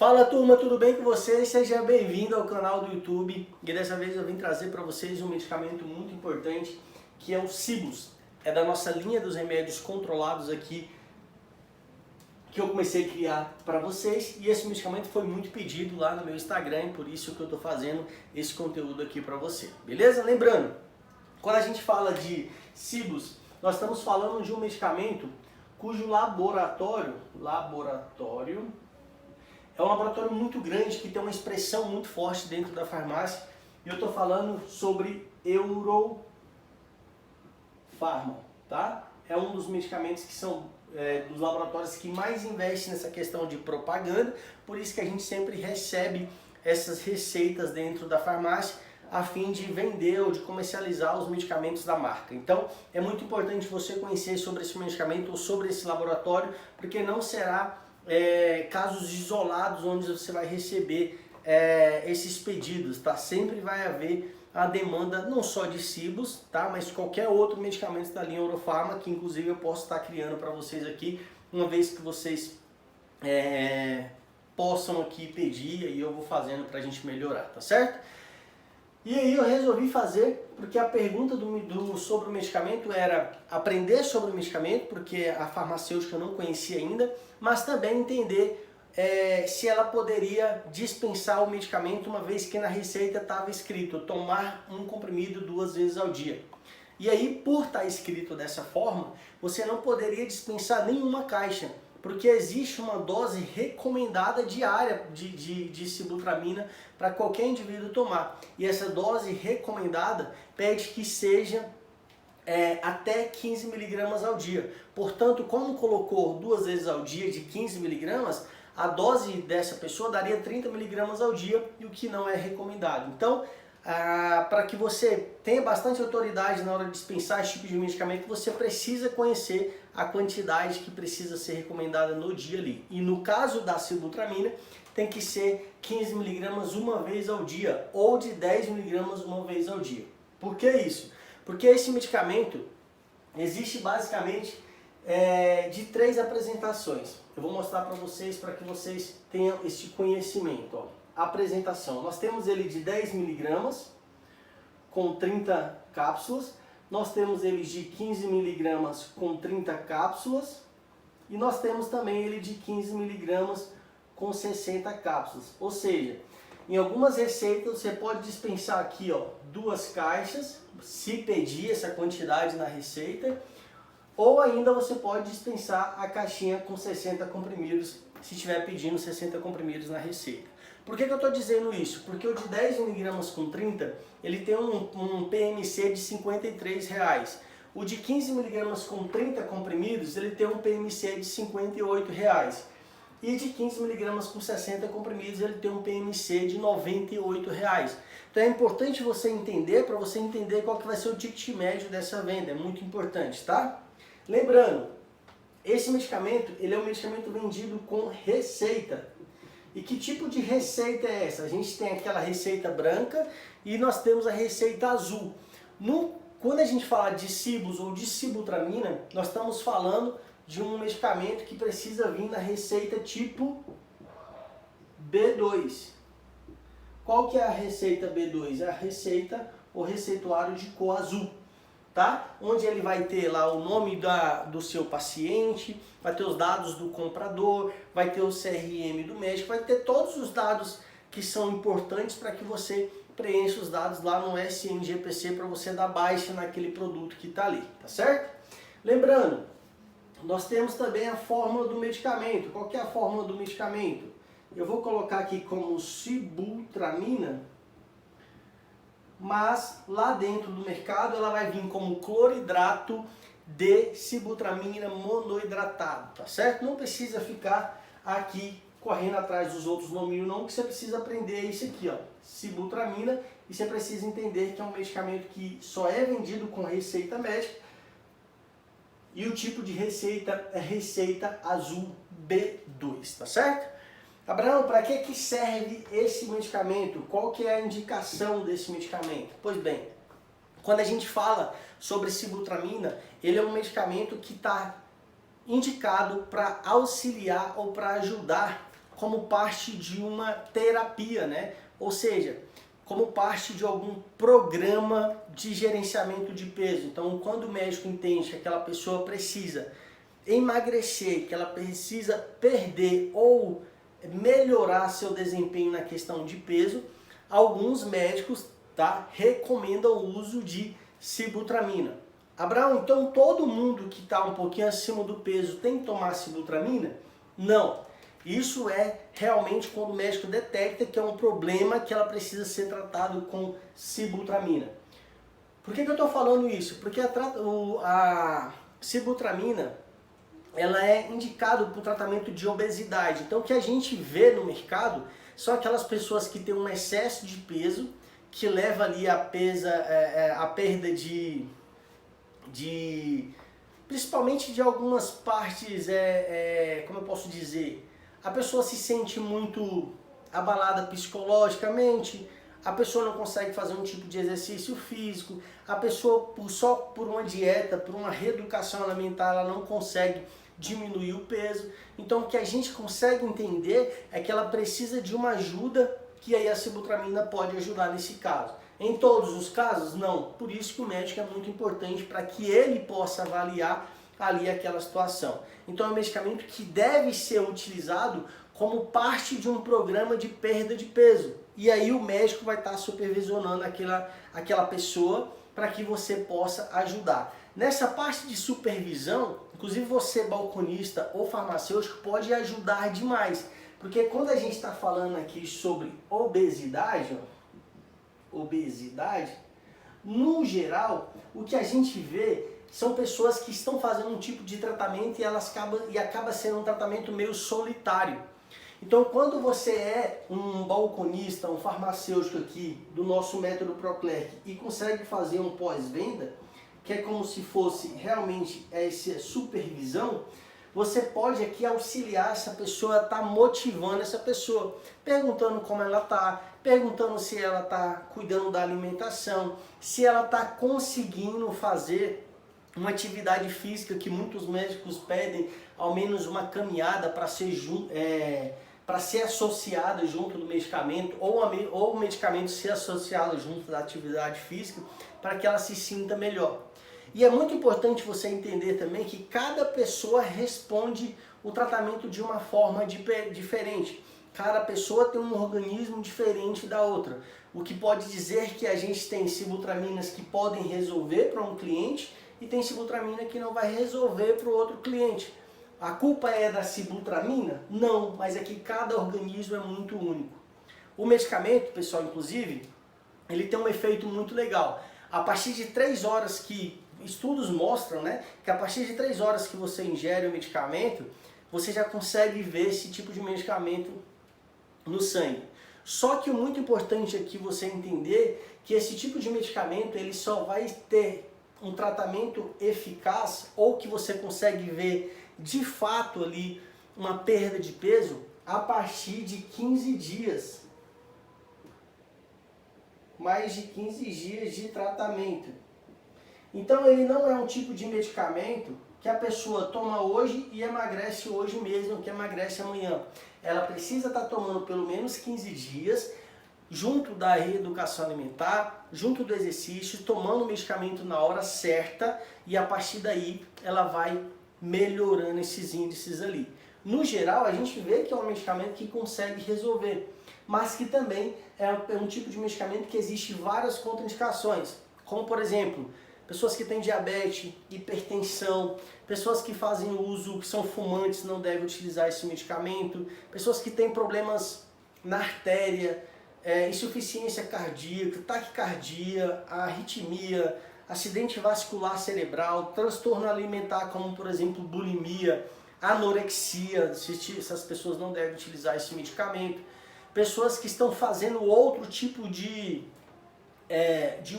Fala turma, tudo bem com vocês? Seja bem-vindo ao canal do YouTube e dessa vez eu vim trazer para vocês um medicamento muito importante que é o Cibus. É da nossa linha dos remédios controlados aqui que eu comecei a criar para vocês e esse medicamento foi muito pedido lá no meu Instagram, por isso que eu estou fazendo esse conteúdo aqui para você, beleza? Lembrando, quando a gente fala de Cibus, nós estamos falando de um medicamento cujo laboratório é um laboratório muito grande que tem uma expressão muito forte dentro da farmácia e eu estou falando sobre Eurofarma, tá? É um dos medicamentos que são dos laboratórios que mais investem nessa questão de propaganda, por isso que a gente sempre recebe essas receitas dentro da farmácia a fim de vender ou de comercializar os medicamentos da marca. Então é muito importante você conhecer sobre esse medicamento ou sobre esse laboratório, porque não será casos isolados onde você vai receber esses pedidos, tá? Sempre vai haver a demanda não só de Cibus, tá? Mas qualquer outro medicamento da linha Eurofarma, que inclusive eu posso estar criando para vocês aqui, uma vez que vocês possam aqui pedir e eu vou fazendo para a gente melhorar, tá certo? E aí eu resolvi fazer, porque a pergunta sobre o medicamento era aprender sobre o medicamento, porque a farmacêutica eu não conhecia ainda, mas também entender se ela poderia dispensar o medicamento, uma vez que na receita estava escrito tomar um comprimido 2 vezes ao dia. E aí, por estar escrito dessa forma, você não poderia dispensar nenhuma caixa, porque existe uma dose recomendada diária de sibutramina para qualquer indivíduo tomar. E essa dose recomendada pede que seja até 15 miligramas ao dia. Portanto, como colocou 2 vezes ao dia de 15 miligramas, a dose dessa pessoa daria 30 miligramas ao dia, e o que não é recomendado. Então, para que você tenha bastante autoridade na hora de dispensar esse tipo de medicamento, você precisa conhecer a quantidade que precisa ser recomendada no dia ali. E no caso da sibutramina, tem que ser 15 miligramas uma vez ao dia, ou de 10 miligramas uma vez ao dia. Por que isso? Porque esse medicamento existe basicamente de 3 apresentações. Eu vou mostrar para que vocês tenham este conhecimento. Ó. Apresentação. Nós temos ele de 10 miligramas com 30 cápsulas. Nós temos ele de 15 miligramas com 30 cápsulas. E nós temos também ele de 15 miligramas com 60 cápsulas. Ou seja, em algumas receitas você pode dispensar aqui 2 caixas, se pedir essa quantidade na receita. Ou ainda você pode dispensar a caixinha com 60 comprimidos, se estiver pedindo 60 comprimidos na receita. Por que eu estou dizendo isso? Porque o de 10 miligramas com 30, ele tem um PMC de R$53. O de 15 miligramas com 30 comprimidos, ele tem um PMC de R$58. E de 15 miligramas com 60 comprimidos, ele tem um PMC de R$98. Então é importante você entender, para você entender qual que vai ser o ticket médio dessa venda. É muito importante, tá? Lembrando, esse medicamento, ele é um medicamento vendido com receita. E que tipo de receita é essa? A gente tem aquela receita branca e nós temos a receita azul. Quando a gente fala de Cibus ou de sibutramina, nós estamos falando de um medicamento que precisa vir na receita tipo B2. Qual que é a receita B2? É a receita ou receituário de cor azul. Tá? Onde ele vai ter lá o nome do seu paciente, vai ter os dados do comprador, vai ter o CRM do médico, vai ter todos os dados que são importantes para que você preencha os dados lá no SNGPC para você dar baixa naquele produto que está ali, tá certo? Lembrando, nós temos também a fórmula do medicamento. Qual que é a fórmula do medicamento? Eu vou colocar aqui como sibutramina, mas lá dentro do mercado ela vai vir como cloridrato de sibutramina monohidratado, tá certo? Não precisa ficar aqui correndo atrás dos outros nominhos não, que você precisa aprender isso aqui, sibutramina, e você precisa entender que é um medicamento que só é vendido com receita médica e o tipo de receita é receita azul B2, tá certo? Abraão, para que serve esse medicamento? Qual que é a indicação desse medicamento? Pois bem, quando a gente fala sobre sibutramina, ele é um medicamento que está indicado para auxiliar ou para ajudar como parte de uma terapia, né? Ou seja, como parte de algum programa de gerenciamento de peso. Então, quando o médico entende que aquela pessoa precisa emagrecer, que ela precisa perder ou melhorar seu desempenho na questão de peso, alguns médicos, tá, recomendam o uso de sibutramina. Abraão, então todo mundo que está um pouquinho acima do peso tem que tomar sibutramina? Não. Isso é realmente quando o médico detecta que é um problema que ela precisa ser tratado com sibutramina. Por que eu estou falando isso? Porque a sibutramina ela é indicada para o tratamento de obesidade. Então o que a gente vê no mercado são aquelas pessoas que têm um excesso de peso, que leva ali a perda principalmente de algumas partes, como eu posso dizer, a pessoa se sente muito abalada psicologicamente, a pessoa não consegue fazer um tipo de exercício físico, a pessoa só por uma dieta, por uma reeducação alimentar, ela não consegue diminuir o peso. Então o que a gente consegue entender é que ela precisa de uma ajuda, que aí a sibutramina pode ajudar nesse caso. Em todos os casos, não. Por isso que o médico é muito importante para que ele possa avaliar ali aquela situação. Então é um medicamento que deve ser utilizado como parte de um programa de perda de peso. E aí o médico vai estar supervisionando aquela pessoa para que você possa ajudar. Nessa parte de supervisão, inclusive você, balconista ou farmacêutico, pode ajudar demais. Porque quando a gente está falando aqui sobre obesidade, no geral, o que a gente vê são pessoas que estão fazendo um tipo de tratamento e acaba sendo um tratamento meio solitário. Então, quando você é um balconista, um farmacêutico aqui do nosso método Proclerc e consegue fazer um pós-venda, que é como se fosse realmente essa supervisão, você pode aqui auxiliar essa pessoa, tá motivando essa pessoa, perguntando como ela tá, perguntando se ela tá cuidando da alimentação, se ela tá conseguindo fazer uma atividade física, que muitos médicos pedem, ao menos uma caminhada para ser associada junto do medicamento, ou o medicamento ser associado junto da atividade física, para que ela se sinta melhor. E é muito importante você entender também que cada pessoa responde o tratamento de uma forma diferente. Cada pessoa tem um organismo diferente da outra. O que pode dizer que a gente tem sibutraminas que podem resolver para um cliente e tem sibutramina que não vai resolver para o outro cliente. A culpa é da sibutramina? Não, mas é que cada organismo é muito único. O medicamento, pessoal, inclusive, ele tem um efeito muito legal. A partir de 3 horas que estudos mostram, né, que a partir de 3 horas que você ingere o medicamento, você já consegue ver esse tipo de medicamento no sangue. Só que o muito importante aqui você entender que esse tipo de medicamento ele só vai ter um tratamento eficaz ou que você consegue ver de fato ali uma perda de peso a partir de 15 dias. Mais de 15 dias de tratamento. Então ele não é um tipo de medicamento que a pessoa toma hoje e emagrece hoje mesmo, que emagrece amanhã. Ela precisa estar tomando pelo menos 15 dias, junto da reeducação alimentar, junto do exercício, tomando o medicamento na hora certa e a partir daí ela vai melhorando esses índices ali. No geral, a gente vê que é um medicamento que consegue resolver, mas que também é um tipo de medicamento que existe várias contraindicações, como por exemplo, pessoas que têm diabetes, hipertensão, pessoas que fazem uso, que são fumantes, não devem utilizar esse medicamento, pessoas que têm problemas na artéria, insuficiência cardíaca, taquicardia, arritmia, acidente vascular cerebral, transtorno alimentar como por exemplo bulimia, anorexia, essas pessoas não devem utilizar esse medicamento. Pessoas que estão fazendo outro tipo de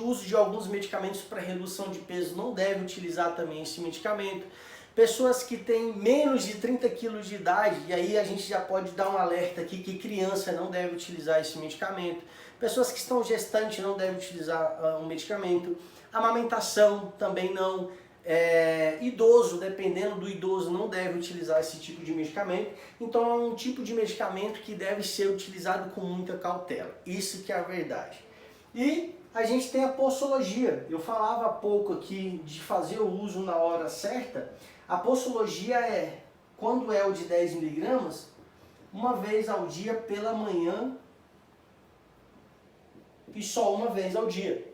uso de alguns medicamentos para redução de peso não devem utilizar também esse medicamento. Pessoas que têm menos de 30 quilos de idade, e aí a gente já pode dar um alerta aqui que criança não deve utilizar esse medicamento. Pessoas que estão gestantes não devem utilizar o medicamento. Amamentação também não. Idoso, dependendo do idoso, não deve utilizar esse tipo de medicamento. Então é um tipo de medicamento que deve ser utilizado com muita cautela. Isso que é a verdade. E a gente tem a posologia. Eu falava há pouco aqui de fazer o uso na hora certa. A posologia é, quando é o de 10 miligramas, uma vez ao dia pela manhã e só uma vez ao dia,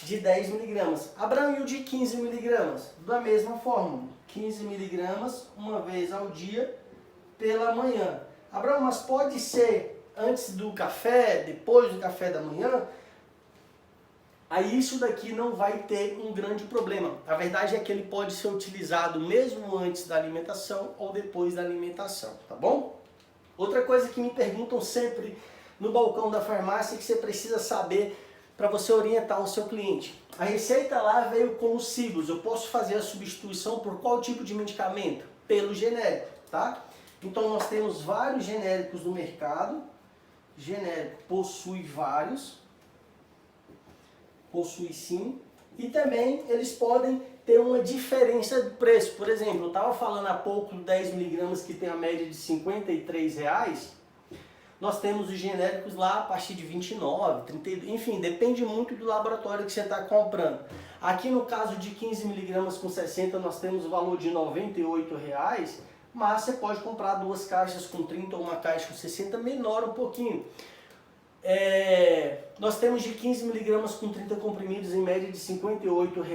de 10 miligramas. Abraão, e o de 15 miligramas? Da mesma forma, 15 miligramas uma vez ao dia pela manhã. Abraão, mas pode ser antes do café, depois do café da manhã? Aí isso daqui não vai ter um grande problema. A verdade é que ele pode ser utilizado mesmo antes da alimentação ou depois da alimentação, tá bom? Outra coisa que me perguntam sempre no balcão da farmácia que você precisa saber para você orientar o seu cliente. A receita lá veio com os Cibus. Eu posso fazer a substituição por qual tipo de medicamento? Pelo genérico, tá? Então nós temos vários genéricos no mercado. Genérico possui vários. Possui sim. E também eles podem ter uma diferença de preço. Por exemplo, eu estava falando há pouco do 10 miligramas que tem a média de R$ 53. Nós temos os genéricos lá a partir de 29, 32, enfim, depende muito do laboratório que você está comprando. Aqui no caso de 15 miligramas com 60, nós temos o valor de R$ 98, mas você pode comprar duas caixas com 30 ou uma caixa com 60, menor um pouquinho. Nós temos de 15 miligramas com 30 comprimidos em média de R$ 58,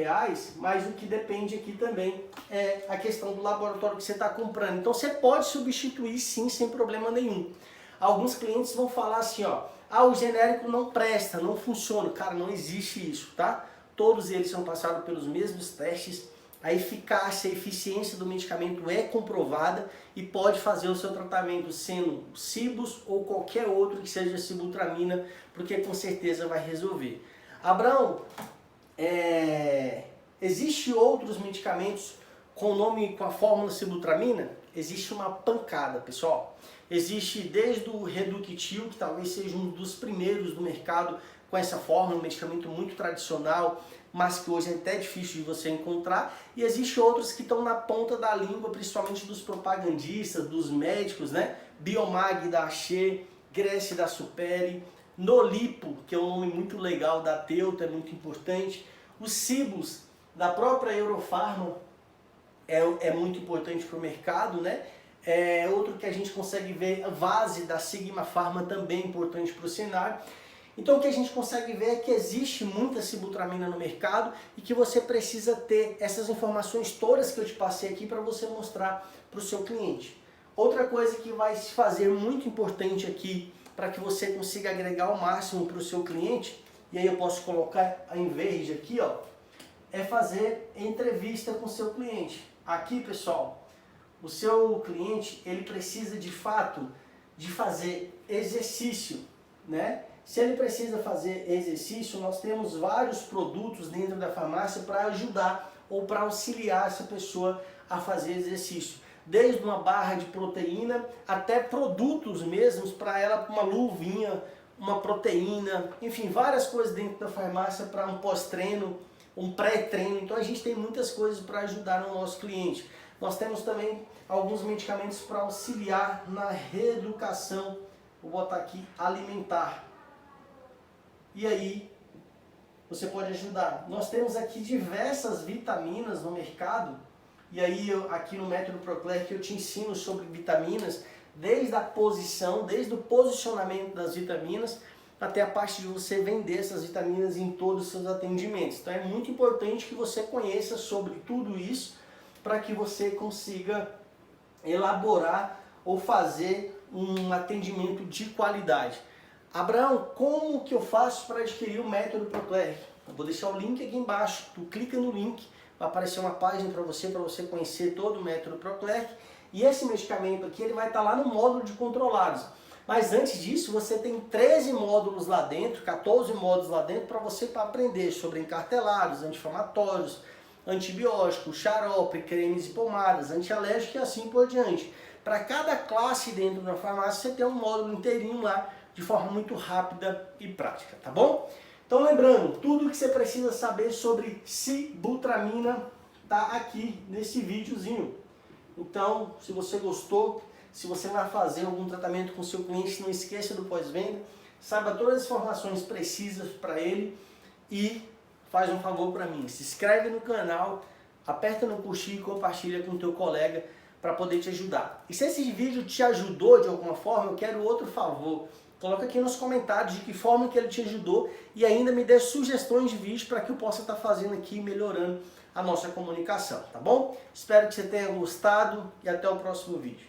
mas o que depende aqui também é a questão do laboratório que você está comprando. Então você pode substituir sim, sem problema nenhum. Alguns clientes vão falar assim, ó, o genérico não presta, não funciona. Cara, não existe isso, tá? Todos eles são passados pelos mesmos testes. A eficácia, a eficiência do medicamento é comprovada e pode fazer o seu tratamento sendo Cibus ou qualquer outro que seja sibutramina, porque com certeza vai resolver. Abraão, existe outros medicamentos com o nome, com a fórmula sibutramina? Existe uma pancada, pessoal. Existe desde o Reductil, que talvez seja um dos primeiros do mercado com essa fórmula, um medicamento muito tradicional, mas que hoje é até difícil de você encontrar. E existe outros que estão na ponta da língua, principalmente dos propagandistas, dos médicos, né? Biomag da Axê, Grece da Superi, Nolipo, que é um nome muito legal da Teuta, é muito importante. O Cibus, da própria Eurofarma, é muito importante para o mercado, né? Outro que a gente consegue ver, a Vase da Sigma Pharma, também importante para o cenário. Então o que a gente consegue ver é que existe muita sibutramina no mercado e que você precisa ter essas informações todas que eu te passei aqui para você mostrar para o seu cliente. Outra coisa que vai se fazer muito importante aqui para que você consiga agregar o máximo para o seu cliente, e aí eu posso colocar em verde aqui, ó, é fazer entrevista com o seu cliente. Aqui, pessoal, o seu cliente, ele precisa de fato de fazer exercício, né? Se ele precisa fazer exercício, nós temos vários produtos dentro da farmácia para ajudar ou para auxiliar essa pessoa a fazer exercício. Desde uma barra de proteína até produtos mesmos para ela, uma luvinha, uma proteína, enfim, várias coisas dentro da farmácia para um pós-treino, um pré-treino. Então a gente tem muitas coisas para ajudar o nosso cliente. Nós temos também alguns medicamentos para auxiliar na reeducação, vou botar aqui, alimentar. E aí você pode ajudar. Nós temos aqui diversas vitaminas no mercado. E aí aqui no Método Proclerc eu te ensino sobre vitaminas, desde a posição, desde o posicionamento das vitaminas, até a parte de você vender essas vitaminas em todos os seus atendimentos. Então é muito importante que você conheça sobre tudo isso para que você consiga elaborar ou fazer um atendimento de qualidade. Abraão, como que eu faço para adquirir o Método Proclerc? Eu vou deixar o link aqui embaixo, tu clica no link, vai aparecer uma página para você conhecer todo o Método Proclerc. E esse medicamento aqui, ele vai estar lá no módulo de controlados. Mas antes disso, você tem 13 módulos lá dentro, 14 módulos lá dentro, para você aprender sobre encartelados, anti-inflamatórios, antibióticos, xarope, cremes e pomadas, antialérgicos e assim por diante. Para cada classe dentro da farmácia, você tem um módulo inteirinho lá, de forma muito rápida e prática, tá bom? Então lembrando, tudo que você precisa saber sobre sibutramina tá aqui nesse videozinho. Então, se você gostou, se você vai fazer algum tratamento com seu cliente, não esqueça do pós-venda, saiba todas as informações precisas para ele e faz um favor para mim, se inscreve no canal, aperta no curtir e compartilha com o teu colega para poder te ajudar. E se esse vídeo te ajudou de alguma forma, eu quero outro favor. Coloca aqui nos comentários de que forma que ele te ajudou e ainda me dê sugestões de vídeo para que eu possa estar fazendo aqui, melhorando a nossa comunicação, tá bom? Espero que você tenha gostado e até o próximo vídeo.